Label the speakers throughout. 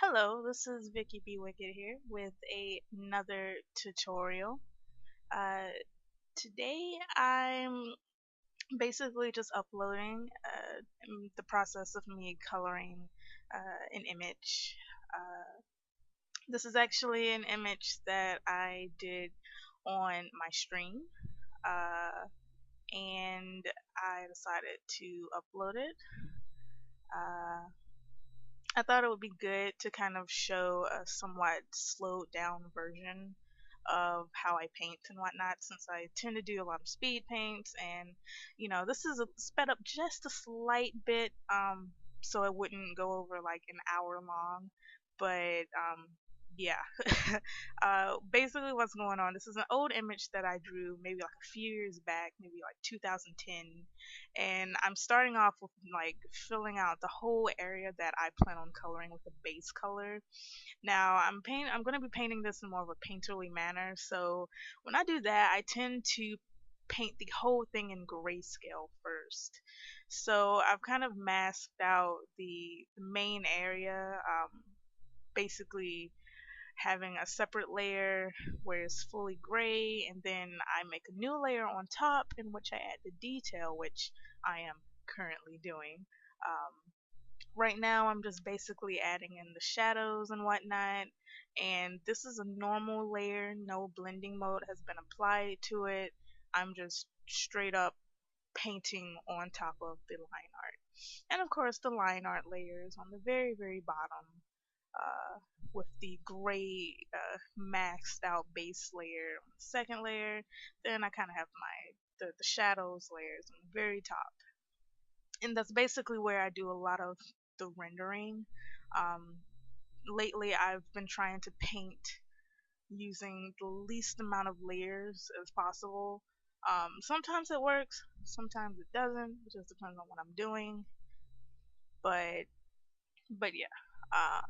Speaker 1: Hello, this is Vicky B. Wicked here with another tutorial. Uh, Today I'm basically just uploading the process of me coloring an image. This is actually an image that I did on my stream, uh, and I decided to upload it. Uh, I thought it would be good to kind of show a somewhat slowed down version of how I paint and whatnot, since I tend to do a lot of speed paints, and this is sped up just a slight bit, so it wouldn't go over like an hour long, but yeah. Basically what's going on, this is an old image that I drew maybe like a few years back, maybe like 2010, and I'm starting off with like filling out the whole area that I plan on coloring with a base color. Now I'm going to be painting this in more of a painterly manner, so when I do that I tend to paint the whole thing in grayscale first. So I've kind of masked out the main area, basically having a separate layer where it's fully gray, and then I make a new layer on top in which I add the detail, which I am currently doing. Um, right now I'm just basically adding in the shadows and whatnot, and this is a normal layer, no blending mode has been applied to it. I'm just straight up painting on top of the line art, and of course the line art layer is on the very bottom, uh, with the gray maxed out base layer on the second layer. Then I kind of have the shadows layers on the very top, and that's basically where I do a lot of the rendering. Um, Lately, I've been trying to paint using the least amount of layers as possible. Sometimes it works, sometimes it doesn't. It just depends on what I'm doing. But yeah. Uh,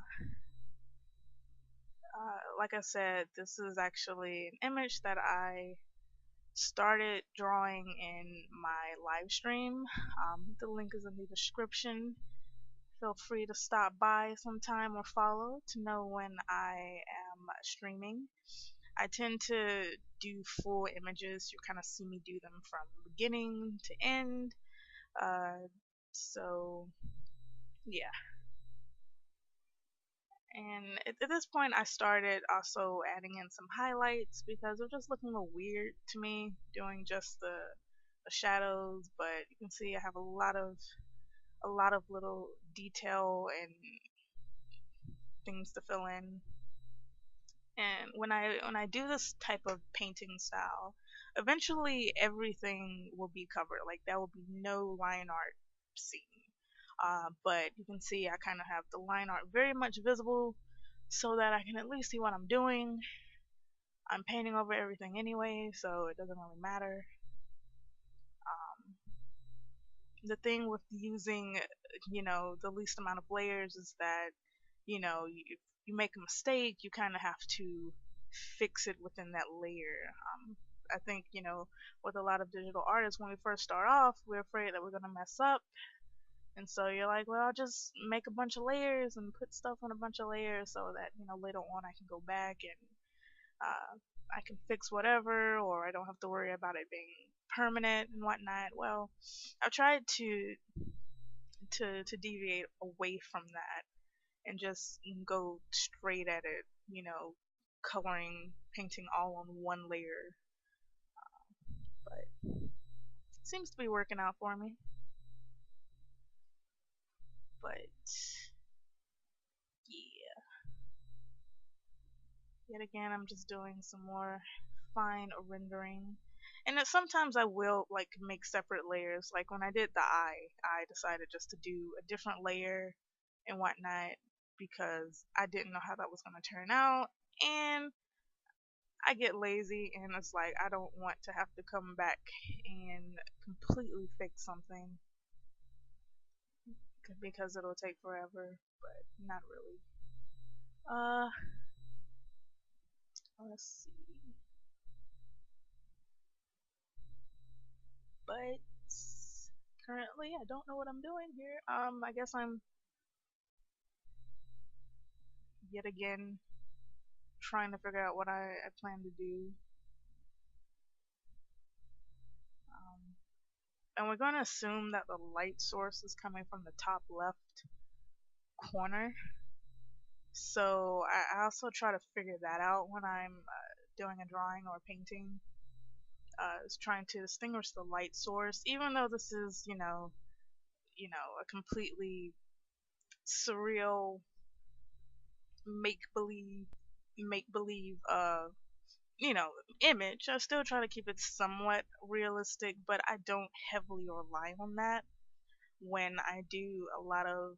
Speaker 1: like I said, this is actually an image that I started drawing in my live stream. The link is in the description. Feel free to stop by sometime or follow to know when I am streaming. I tend to do full images. You kind of see me do them from beginning to end. So yeah. And at this point, I started also adding in some highlights because it was just looking a little weird to me doing just the shadows. But you can see I have a lot of little detail and things to fill in. And when I do this type of painting style, eventually everything will be covered. Like there will be no line art seen. But you can see I kind of have the line art very much visible so that I can at least see what I'm doing. I'm painting over everything anyway, so it doesn't really matter. Um, the thing with using, the least amount of layers is that, if you make a mistake, you kind of have to fix it within that layer. I think, with a lot of digital artists, when we first start off, we're afraid that we're going to mess up. And so you're like, well, I'll just make a bunch of layers and put stuff on a bunch of layers so that, later on I can go back and I can fix whatever, or I don't have to worry about it being permanent and whatnot. Well, I've tried to deviate away from that and just go straight at it, coloring, painting all on one layer. But it seems to be working out for me. But yeah, yet again, I'm just doing some more fine rendering. And then sometimes I will like make separate layers. Like when I did the eye, I decided just to do a different layer and whatnot because I didn't know how that was going to turn out. And I get lazy and it's like I don't want to have to come back and completely fix something because it'll take forever, but not really. Uh, let's see. But currently I don't know what I'm doing here. I guess I'm yet again trying to figure out what I plan to do. Um, and we're going to assume that the light source is coming from the top left corner. So I also try to figure that out when I'm doing a drawing or painting. Is trying to distinguish the light source, even though this is, a completely surreal make believe you know image. I still try to keep it somewhat realistic, but I don't heavily rely on that when I do a lot of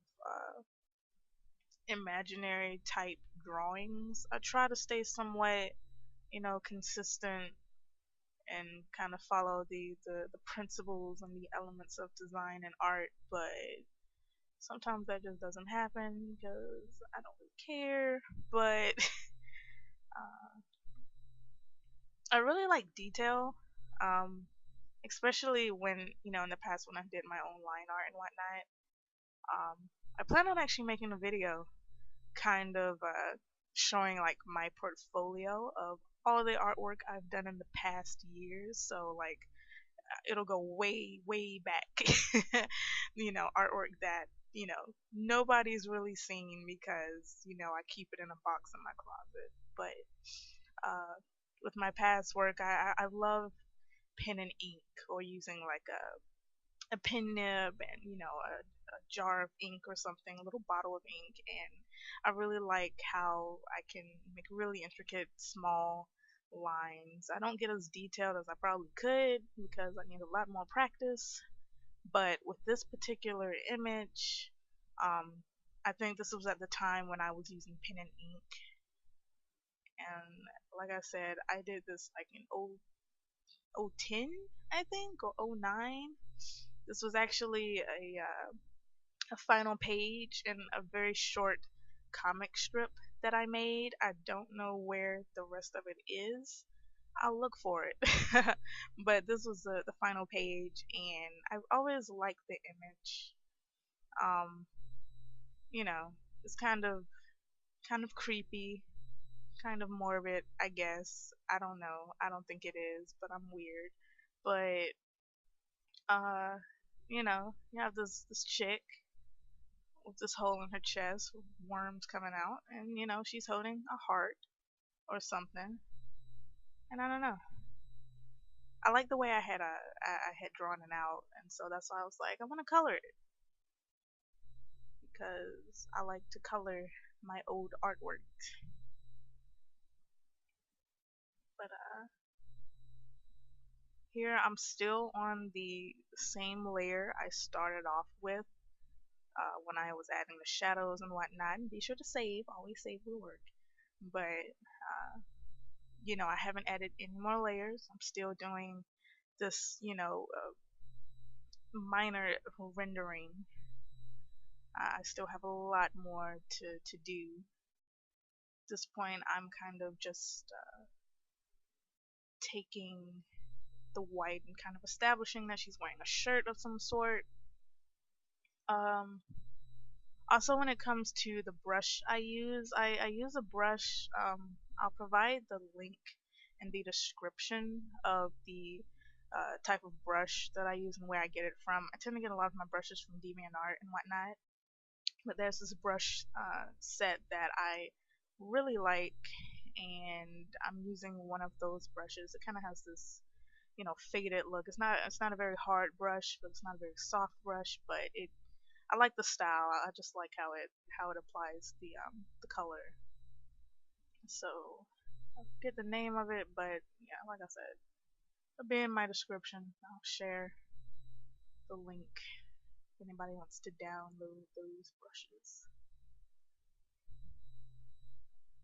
Speaker 1: imaginary type drawings. I try to stay somewhat, consistent and kind of follow the principles and the elements of design and art, but sometimes that just doesn't happen because I don't really care. But uh, I really like detail, um, especially when, in the past when I did my own line art and whatnot. I plan on actually making a video kind of showing like my portfolio of all the artwork I've done in the past years. So like it'll go way, way back. Artwork that, nobody's really seen because, I keep it in a box in my closet. But with my past work, I love pen and ink or using like a pen nib and, a jar of ink or something, a little bottle of ink. And I really like how I can make really intricate, small lines. I don't get as detailed as I probably could because I need a lot more practice. But with this particular image, um, I think this was at the time when I was using pen and ink. And like I said, I did this like in 010, I think, or 09. This was actually a final page in a very short comic strip that I made. I don't know where the rest of it is. I'll look for it. But this was the final page, and I've always liked the image. Um, you know, it's kind of creepy, kind of morbid, I guess. I don't know. I don't think it is, but I'm weird. But you have this chick with this hole in her chest with worms coming out, and she's holding a heart or something. And I don't know. I like the way I had drawn it out, and so that's why I was like, I want to color it because I like to color my old artwork. But here I'm still on the same layer I started off with when I was adding the shadows and whatnot. And be sure to save, always save the work. But I haven't added any more layers. I'm still doing this, minor rendering. I still have a lot more to do. At this point, I'm kind of just taking the white and kind of establishing that she's wearing a shirt of some sort. Um, Also, when it comes to the brush I use a brush. I'll provide the link in the description of the type of brush that I use and where I get it from. I tend to get a lot of my brushes from DeviantArt and whatnot, but there's this brush set that I really like, and I'm using one of those brushes. It kind of has this, faded look. It's not a very hard brush, but it's not a very soft brush, but I like the style. I just like how it applies the color. So I forget the name of it, but yeah, like I said, it'll be in my description. I'll share the link if anybody wants to download those brushes.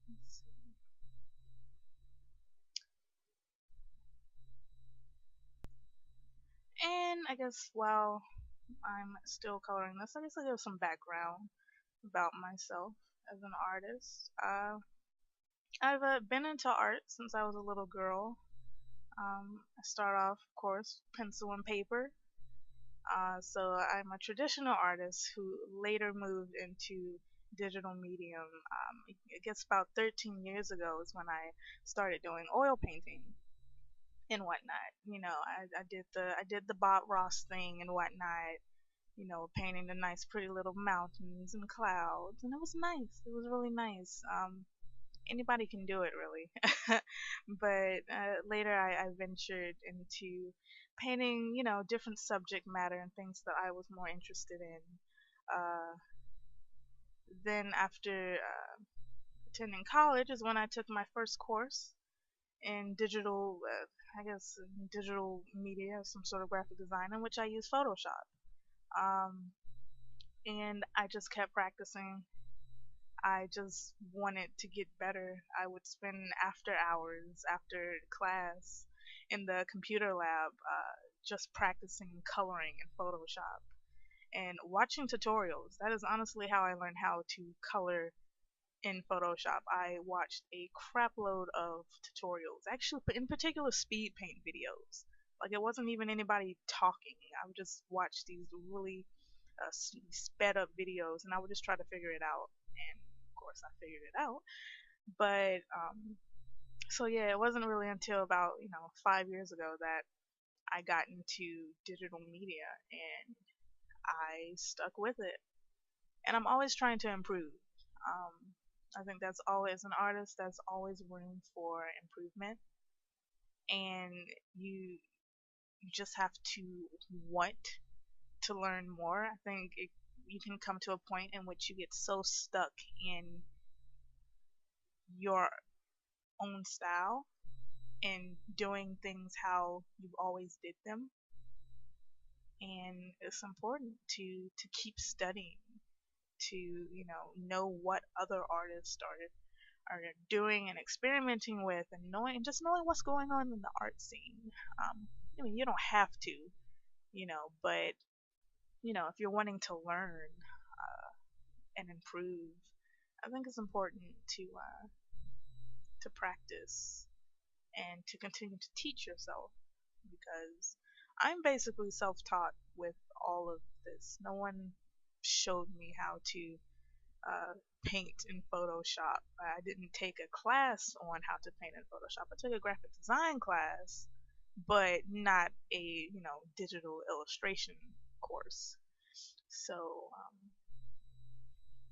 Speaker 1: Let's see. And I guess while I'm still coloring this, I guess I'll give some background about myself as an artist. I've been into art since I was a little girl. I start off, of course, pencil and paper. So I'm a traditional artist who later moved into digital medium. I guess about 13 years ago is when I started doing oil painting and whatnot. I did the Bob Ross thing and whatnot. Painting the nice, pretty little mountains and clouds, and it was nice. It was really nice. Anybody can do it, really. But later, I ventured into painting, different subject matter and things that I was more interested in. Uh, then, after attending college, is when I took my first course in digital, I guess, digital media, some sort of graphic design, in which I use Photoshop. Um, and I just kept practicing. I just wanted to get better. I would spend after hours, after class, in the computer lab, just practicing coloring in Photoshop and watching tutorials. That is honestly how I learned how to color in Photoshop. I watched a crapload of tutorials, actually, in particular, speed paint videos. Like, it wasn't even anybody talking. I would just watch these really sped up videos, and I would just try to figure it out. And of course, I figured it out. But so yeah, it wasn't really until about 5 years ago that I got into digital media, and I stuck with it. And I'm always trying to improve. Um, I think that's always an artist. There's always room for improvement, and you just have to want to learn more. I think you can come to a point in which you get so stuck in your own style and doing things how you've always did them. And it's important to keep studying, to know what other artists are doing and experimenting with, and knowing what's going on in the art scene. I mean, you don't have to, but if you're wanting to learn and improve, I think it's important to practice and to continue to teach yourself, because I'm basically self-taught with all of this. No one showed me how to paint in Photoshop. I didn't take a class on how to paint in Photoshop. I took a graphic design class, but not a digital illustration course. So,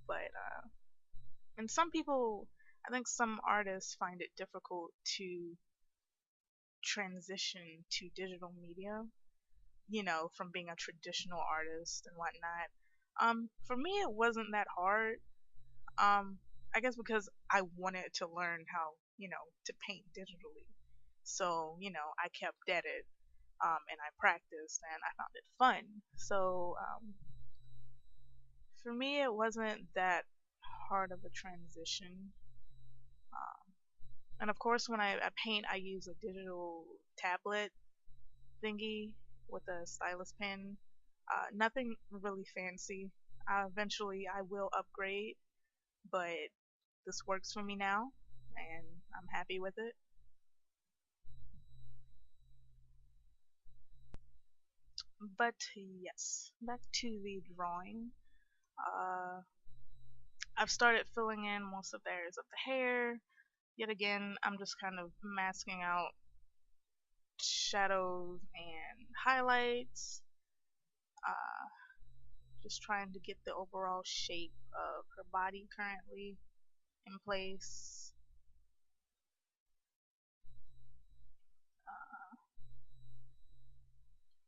Speaker 1: but and some people, I think some artists find it difficult to transition to digital media, from being a traditional artist and whatnot. For me, it wasn't that hard. Um, I guess because I wanted to learn how, to paint digitally. So, I kept at it, and I practiced, and I found it fun. So, for me, it wasn't that hard of a transition. Um, and of course, when I paint, I use a digital tablet thingy with a stylus pen. Nothing really fancy. Eventually, I will upgrade, but this works for me now, and I'm happy with it. But yes, back to the drawing. Uh, I've started filling in most of the areas of the hair. Yet again, I'm just kind of masking out shadows and highlights. Uh, just trying to get the overall shape of her body currently in place.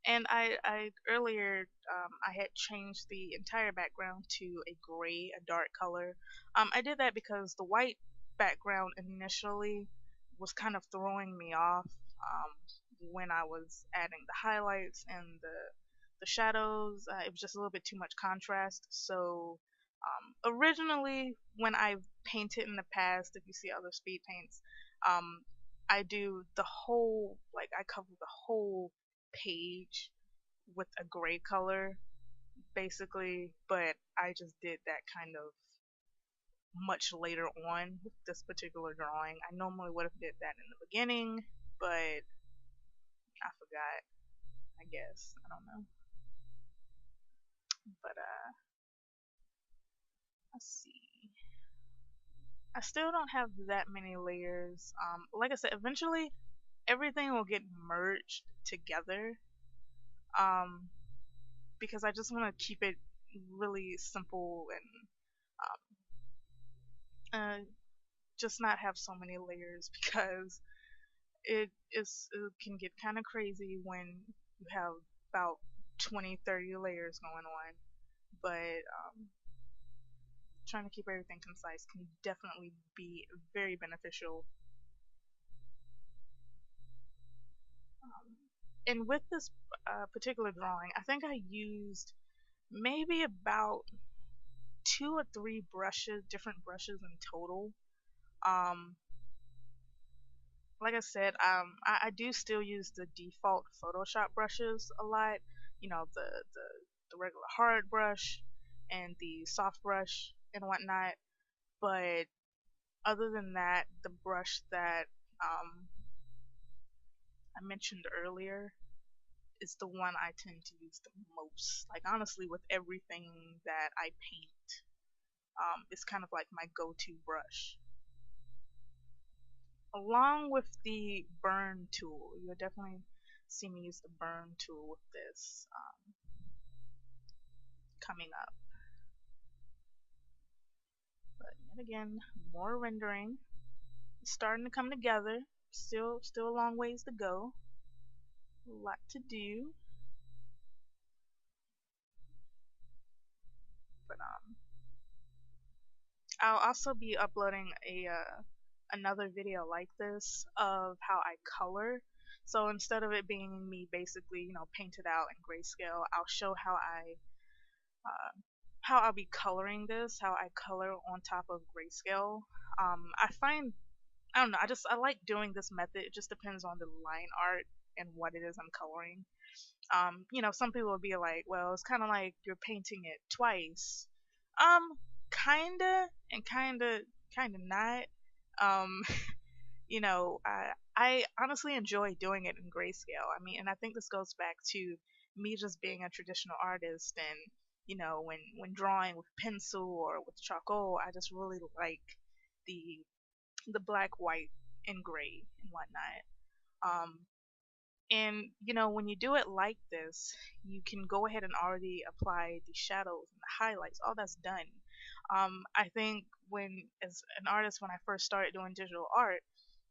Speaker 1: And I earlier I had changed the entire background to a gray, a dark color. I did that because the white background initially was kind of throwing me off when I was adding the highlights and the shadows. It was just a little bit too much contrast. So originally, when I've painted in the past, if you see other speed paints, um, I do the whole, like, I cover the whole page with a gray color basically, but I just did that kind of much later on with this particular drawing. I normally would have did that in the beginning, but I forgot, I guess. I don't know. But Let's see. I still don't have that many layers. Like I said, eventually everything will get merged together. Um, because I just want to keep it really simple and uh, just not have so many layers because it can get kind of crazy when you have about 20, 30 layers going on. But trying to keep everything concise can definitely be very beneficial. Um, and with this particular drawing, I think I used maybe about 2 or 3 different brushes in total. Um, like I said, I do still use the default Photoshop brushes a lot. You know, the regular hard brush and the soft brush and whatnot. But other than that, the brush that I mentioned earlier is the one I tend to use the most. Like honestly, with everything that I paint, it's kind of like my go-to brush. Along with the burn tool, you'll definitely see me use the burn tool with this coming up. But yet again, more rendering. It's starting to come together. Still a long ways to go. A lot to do. But I'll also be uploading a another video like this of how I color. So instead of it being me basically, painted out in grayscale, I'll show uh, how I'll be coloring this, how I color on top of grayscale. I find I don't know, I like doing this method. It just depends on the line art and what it is I'm coloring. Some people will be like, well, it's kind of like you're painting it twice. Um, kinda and kinda not. Um, I honestly enjoy doing it in grayscale. I mean, and I think this goes back to me just being a traditional artist, and when drawing with pencil or with charcoal, I just really like the black, white, and gray and whatnot. Um, and when you do it like this, you can go ahead and already apply the shadows and the highlights. All that's done. I think as an artist, when I first started doing digital art,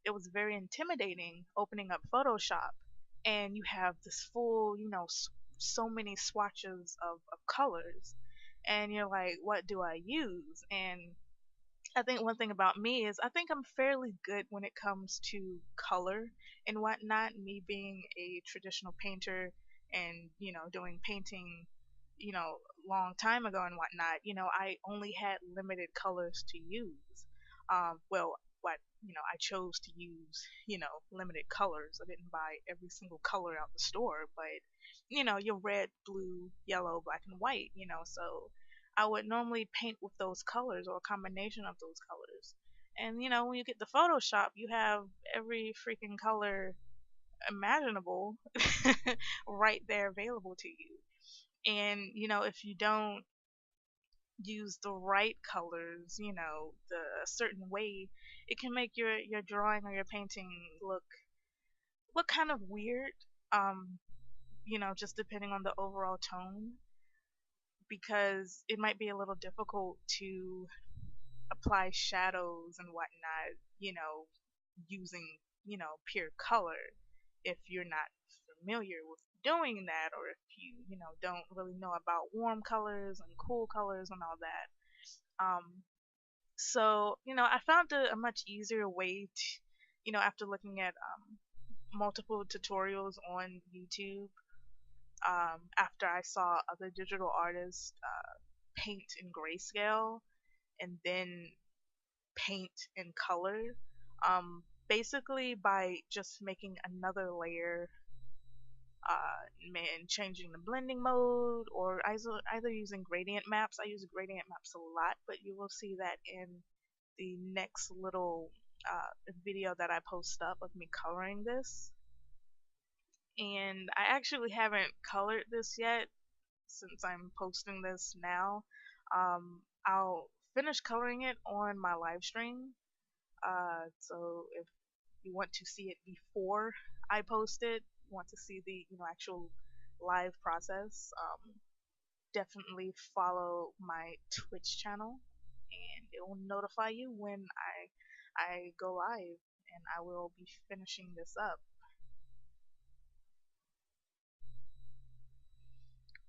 Speaker 1: it was very intimidating opening up Photoshop and you have this full, so many swatches of colors, and you're like, what do I use? And I think one thing about me is I think I'm fairly good when it comes to color and whatnot. Me being a traditional painter and doing painting, long time ago and whatnot. I only had limited colors to use. Well, what I chose to use, limited colors. I didn't buy every single color out the store, but your red, blue, yellow, black, and white. So I would normally paint with those colors or a combination of those colors. And when you get to Photoshop, you have every freaking color imaginable right there available to you. And if you don't use the right colors, the a certain way, it can make your drawing or your painting look kind of weird. Um, just depending on the overall tone, because it might be a little difficult to apply shadows and whatnot, using, pure color if you're not familiar with doing that, or if you don't really know about warm colors and cool colors and all that. So, I found a much easier way to, after looking at multiple tutorials on YouTube, after I saw other digital artists paint in grayscale and then paint in color. Basically, by just making another layer and changing the blending mode, or either using gradient maps. I use gradient maps a lot, but you will see that in the next little video that I post up of me coloring this. And I actually haven't colored this yet since I'm posting this now. I'll finished coloring it on my live stream. So if you want to see it before I post it, want to see the actual live process, definitely follow my Twitch channel, and it will notify you when I go live, and I will be finishing this up.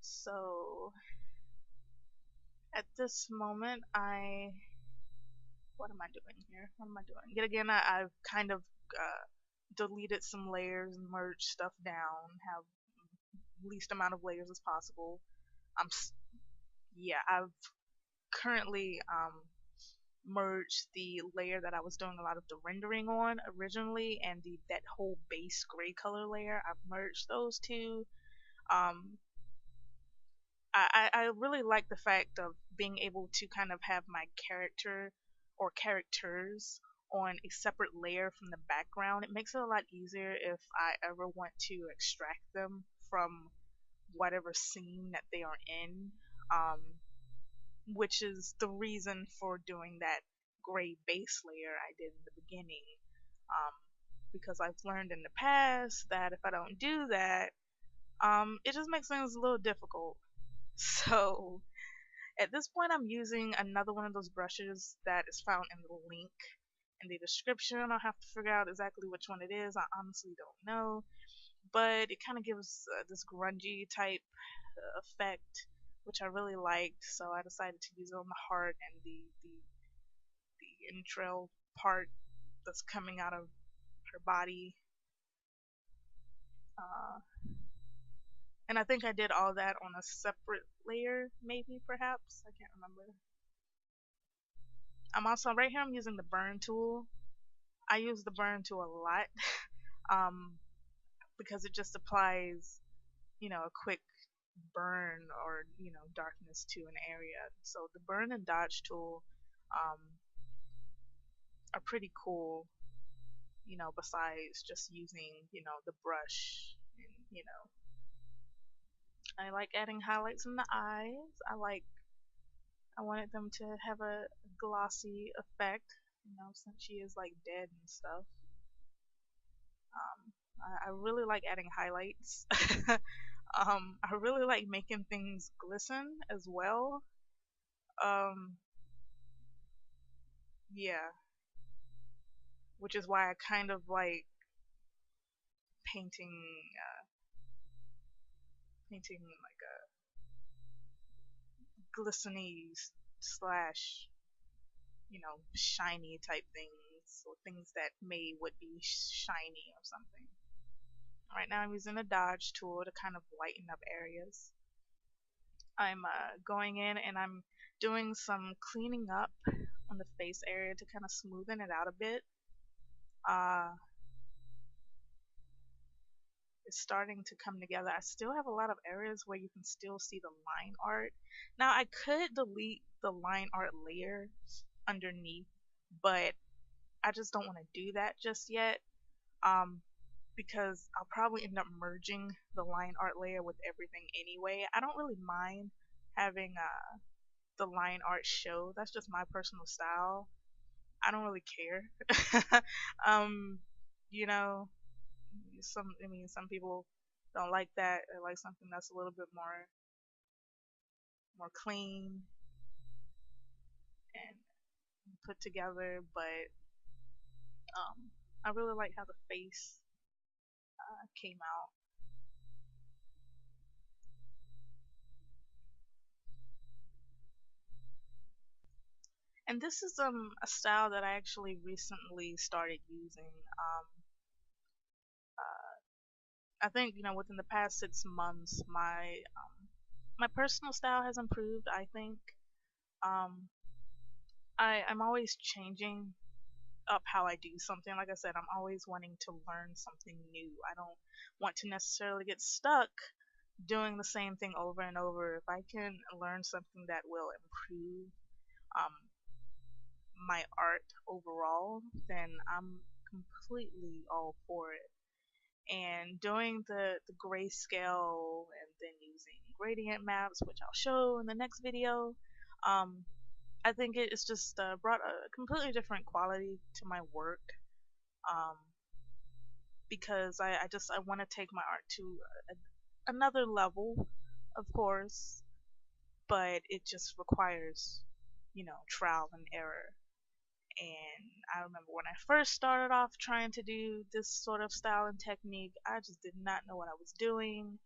Speaker 1: So at this moment, what am I doing here? What am I doing? Yet again, I've kind of deleted some layers and merged stuff down, have least amount of layers as possible. I'm yeah, I've currently merged the layer that I was doing a lot of the rendering on originally, and that whole base gray color layer. I've merged those two. Um, I really like the fact of being able to kind of have my character or characters on a separate layer from the background. It makes it a lot easier if I ever want to extract them from whatever scene that they are in, um, which is the reason for doing that gray base layer I did in the beginning. Um, because I've learned in the past that if I don't do that, it just makes things a little difficult. So at this point, I'm using another one of those brushes that is found in the link in the description. I'll have to figure out exactly which one it is. I honestly don't know, but it kind of gives this grungy type effect, which I really liked. So I decided to use it on the heart and the entrail part that's coming out of her body. Uh, and I think I did all that on a separate layer, maybe, perhaps. I can't remember. I'm also right here. I'm using the burn tool. I use the burn tool a lot, um, because it just applies, a quick burn or darkness to an area. So the burn and dodge tool um, are pretty cool. Besides just using the brush, and I like adding highlights in the eyes. I wanted them to have a glossy effect, since she is like dead and stuff. I really like adding highlights. I really like making things glisten as well. Um, yeah, which is why I kind of like painting, painting like a glistening slash, shiny type things, or things that would be shiny or something. Right now I'm using a dodge tool to kind of lighten up areas. I'm going in and I'm doing some cleaning up on the face area to kind of smoothen it out a bit. Uh, it's starting to come together. I still have a lot of areas where you can still see the line art. Now I could delete the line art layer underneath, but I just don't want to do that just yet. Um, because I'll probably end up merging the line art layer with everything anyway. I don't really mind having the line art show. That's just my personal style. I don't really care. um, you know, some people don't like that. They like something that's a little bit more clean and put together. But I really like how the face came out. And this is a style that I actually recently started using. I think within the past 6 months, my personal style has improved. I think um, I'm always changing up how I do something. Like I said, I'm always wanting to learn something new. I don't want to necessarily get stuck doing the same thing over and over. If I can learn something that will improve um, my art overall, then I'm completely all for it. And doing the grayscale and then using gradient maps, which I'll show in the next video, um, I think it's just brought a completely different quality to my work. Um, because I want to take my art to another level, of course, but it just requires, trial and error. And I remember when I first started off trying to do this sort of style and technique, I just did not know what I was doing.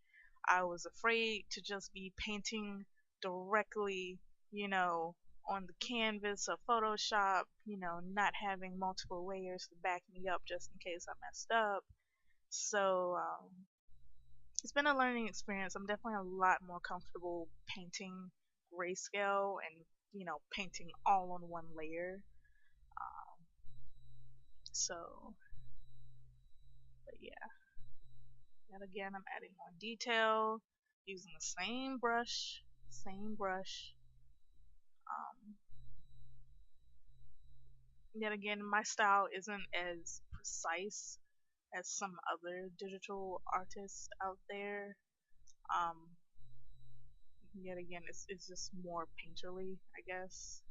Speaker 1: I was afraid to just be painting directly, you know, on the canvas of Photoshop, not having multiple layers to back me up just in case I messed up. So it's been a learning experience. I'm definitely a lot more comfortable painting grayscale and, painting all on one layer. Um, so, but yeah, yet again, I'm adding more detail using the same brush, same brush. Um, Yet again, my style isn't as precise as some other digital artists out there. Um, Yet again, it's just more painterly, I guess.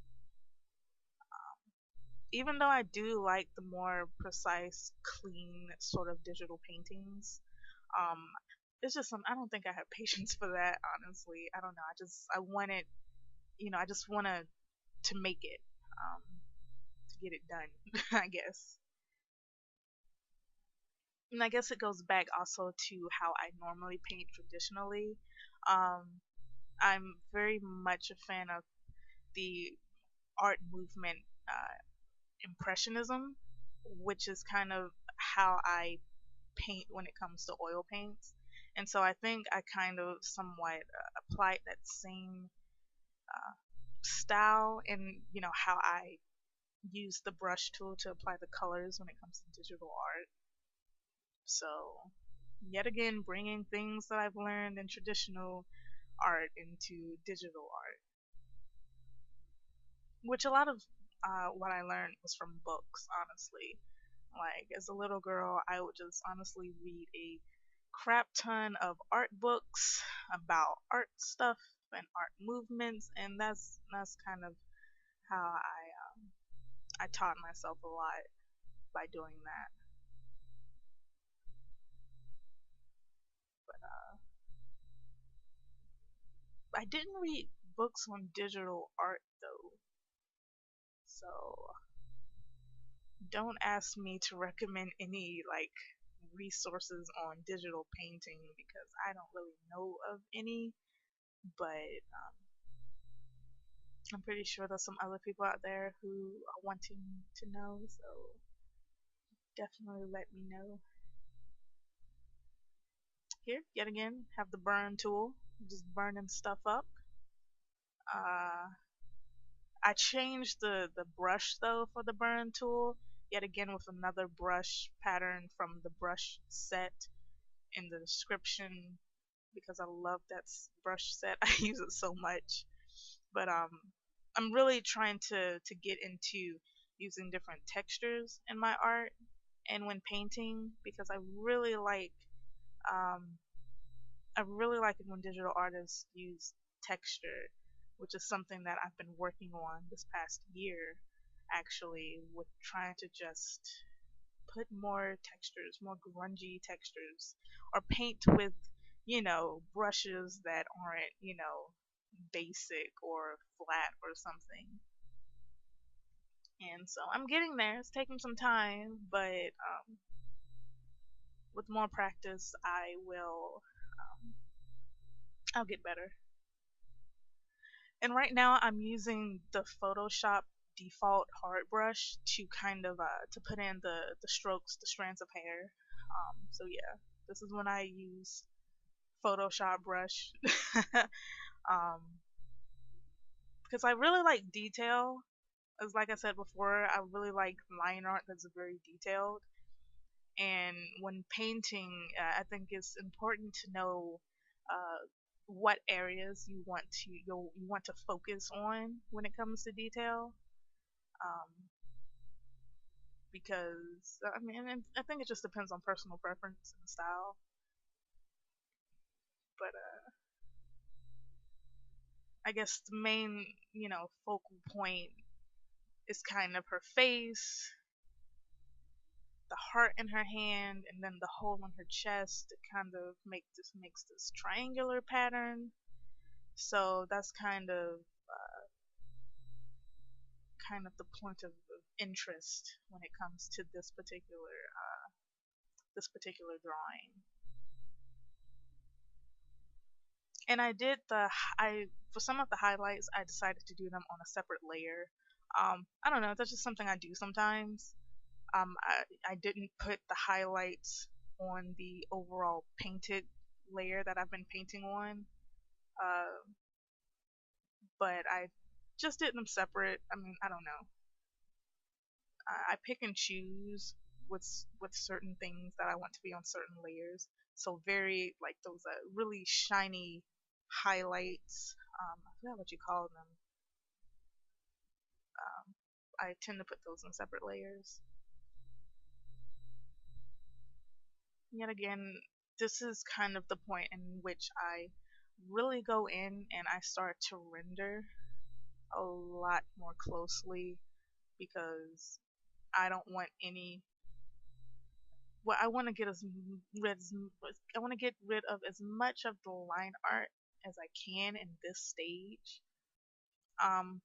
Speaker 1: Even though I do like the more precise, clean sort of digital paintings, um, it's just some. I don't think I have patience for that. Honestly, I don't know. I want it. I just want to make it, um, to get it done. I guess. And I guess it goes back also to how I normally paint traditionally. Um, I'm very much a fan of the art movement, impressionism, which is kind of how I paint when it comes to oil paints. And so I think I kind of somewhat applied that same uh, style in, how I use the brush tool to apply the colors when it comes to digital art. So, yet again, bringing things that I've learned in traditional art into digital art, which a lot of what I learned was from books, honestly. Like, as a little girl, I would just honestly read a crap ton of art books about art stuff and art movements, and that's kind of how I taught myself a lot by doing that. But I didn't read books on digital art though, so don't ask me to recommend any like resources on digital painting because I don't really know of any. But I'm pretty sure there's some other people out there who are wanting to know, so definitely let me know. Here, yet again, have the burn tool, just burning stuff up. Uh, I changed the brush though for the burn tool, yet again with another brush pattern from the brush set in the description because I love that brush set. I use it so much. But I'm really trying to get into using different textures in my art and when painting because um I really like it when digital artists use texture, which is something that I've been working on this past year actually with trying to just put more textures, more grungy textures, or paint with, brushes that aren't, basic or flat or something. And so I'm getting there. It's taking some time, but with more practice, I'll get better. And right now, I'm using the Photoshop default hard brush to kind of to put in the strokes, the strands of hair. So yeah, this is when I use Photoshop brush. um, because I really like detail. As like I said before, I really like line art that's very detailed. And when painting, I think it's important to know what areas you want to focus on when it comes to detail. Um, because I mean, and I think it just depends on personal preference and style. But I I guess the main, focal point is kind of her face, the heart in her hand, and then the hole in her chest. It kind of makes this triangular pattern. So that's kind of the point of interest when it comes to this particular drawing. And I for some of the highlights I decided to do them on a separate layer. I don't know, that's just something I do sometimes. I didn't put the highlights on the overall painted layer that I've been painting on, uh, but I just did them separate. I mean, I don't know. I pick and choose with certain things that I want to be on certain layers. So very like those really shiny highlights. I forgot what you call them. I tend to put those in separate layers. Yet again, this is kind of the point in which I really go in and I start to render a lot more closely because I don't want any. Well, I want to get I want to get rid of as much of the line art as I can in this stage.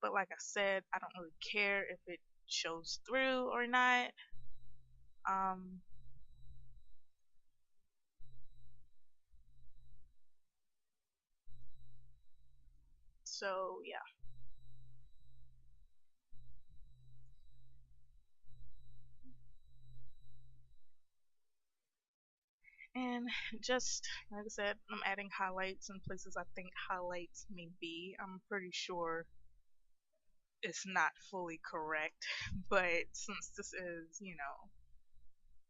Speaker 1: But like I said, I don't really care if it shows through or not. Um, so yeah. And just like I said, I'm adding highlights in places I think highlights may be. I'm pretty sure it's not fully correct, but since this is,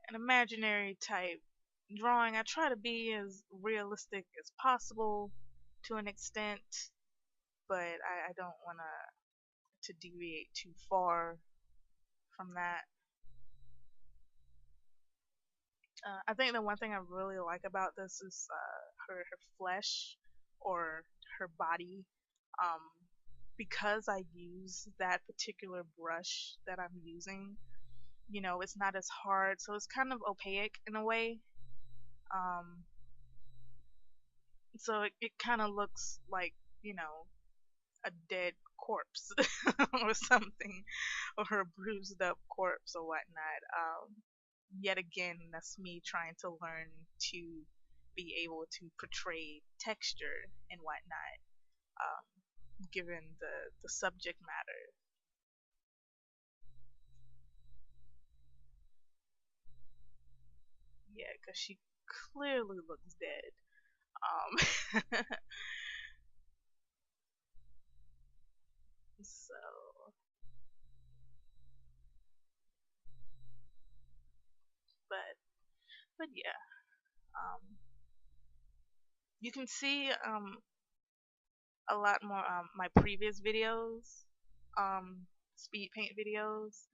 Speaker 1: an imaginary type drawing, I try to be as realistic as possible to an extent, but I don't want to deviate too far from that. I think the one thing I really like about this is her flesh or her body. Um, because I use that particular brush that I'm using, it's not as hard, so it's kind of opaque in a way. Um, so it kind of looks like, a dead corpse or something, or a bruised up corpse or whatnot. Yet again, that's me trying to learn to be able to portray texture and whatnot, given the subject matter. Yeah, because she clearly looks dead. Um, so, but but yeah, you can see a lot more my previous videos, speed paint videos,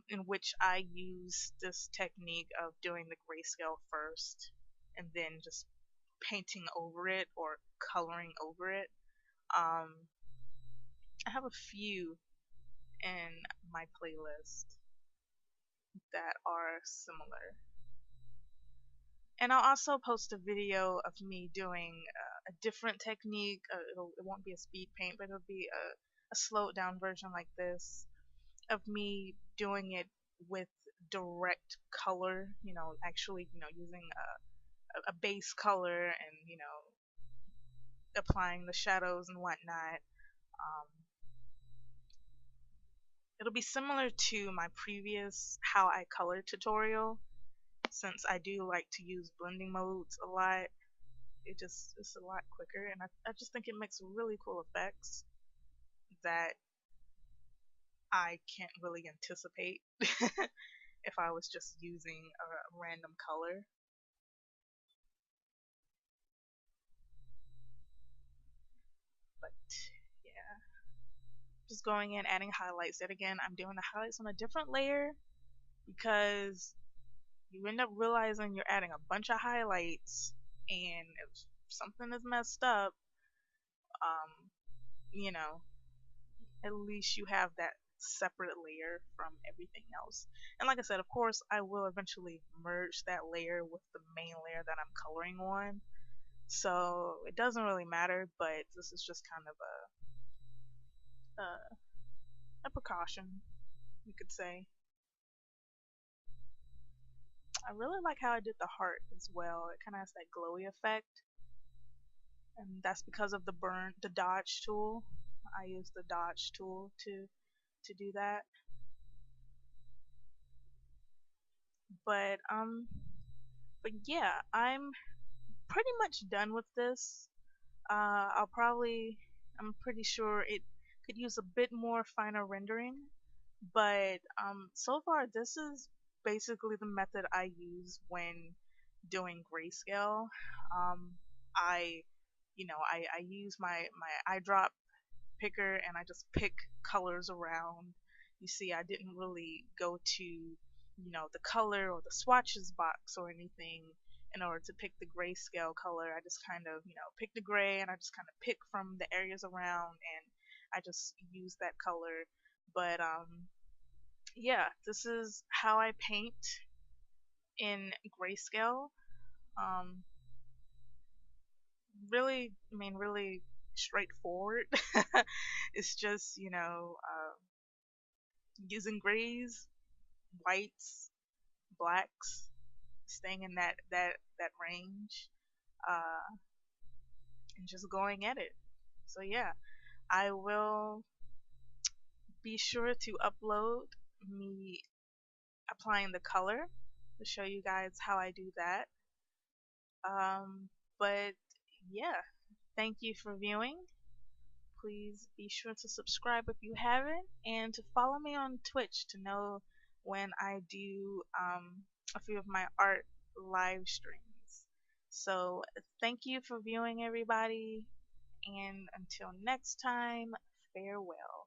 Speaker 1: in which I use this technique of doing the grayscale first and then just painting over it or coloring over it. Um, I have a few in my playlist that are similar. And I'll also post a video of me doing a different technique. It won't be a speed paint, but it'll be a slowed down version like this of me doing it with direct color. Actually, using a base color and applying the shadows and whatnot. Um, it'll be similar to my previous how I color tutorial, since I do like to use blending modes a lot. It's a lot quicker, and I just think it makes really cool effects that I can't really anticipate if I was just using a random color. But yeah, just going in, adding highlights. Yet again, I'm doing the highlights on a different layer because you end up realizing you're adding a bunch of highlights, and if something is messed up, you know, at least you have that separate layer from everything else. And like I said, of course, I will eventually merge that layer with the main layer that I'm coloring on. So it doesn't really matter, but this is just kind of a precaution, you could say. I really like how I did the heart as well. It kind of has that glowy effect, and that's because of the dodge tool. I use the dodge tool to do that. But but yeah, I'm pretty much done with this. I'll probably, I'm pretty sure it could use a bit more finer rendering, but so far this is basically the method I use when doing grayscale. I, I use my eyedrop picker and I just pick colors around. You see, I didn't really go to, the color or the swatches box or anything in order to pick the grayscale color. I just kind of, pick the gray and I just kind of pick from the areas around and I just use that color. But yeah, this is how I paint in grayscale. Um, really, I mean, really straightforward. It's just, using grays, whites, blacks, staying in that range, uh, and just going at it. So yeah, I will be sure to upload me applying the color to show you guys how I do that. But yeah, thank you for viewing. Please be sure to subscribe if you haven't, and to follow me on Twitch to know when I do a few of my art live streams. So, thank you for viewing, everybody, and until next time, farewell.